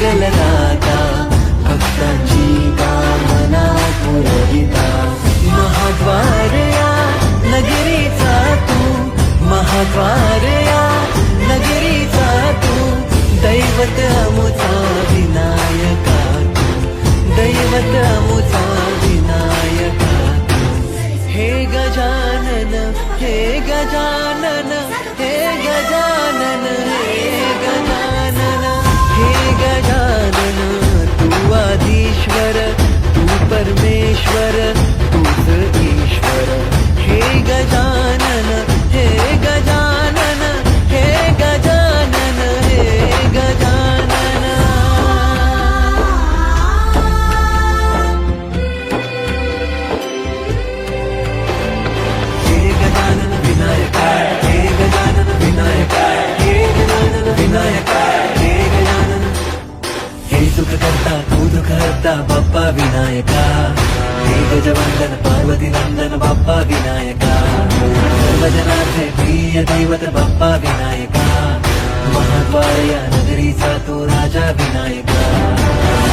मंगलदाता भक्तांची कामना पुरविता महाद्वार या नगरीचा तू महाद्वार या नगरीचा तू दैवत अमुचा विनायका तू दैवत अमुचा विनायका तू हे गजानन हे गजानन हे गजानन हे गजानन हे गजानन तू आदिश्वर तू परमेश्वर तूच ईश्वर हे गजानन हे गजानन हे गजानन हे गजानन हे गजानन विनायका हे गजानन विनायका हे गजानन विनायका हे गजानन हे सुख करता तू दुःख हरता बाप्पा विनायका हे गजवंदन पार्वती नंदन बाप्पा विनायका सर्वजनाचे प्रिय दैवत बाप्पा विनायका महाद्वार या नगरीचा तू राजा विनायका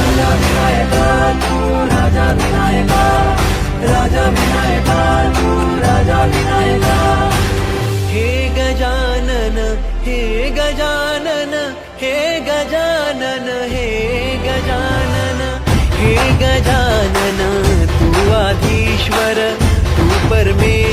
राजा विनायका तू राजा विनायका राजा विनायका तू राजा विनायका हे गजानन हे गजानन हे गजानन हे गजानन हे गजानन तू आदिश्वर तू परमेश्वर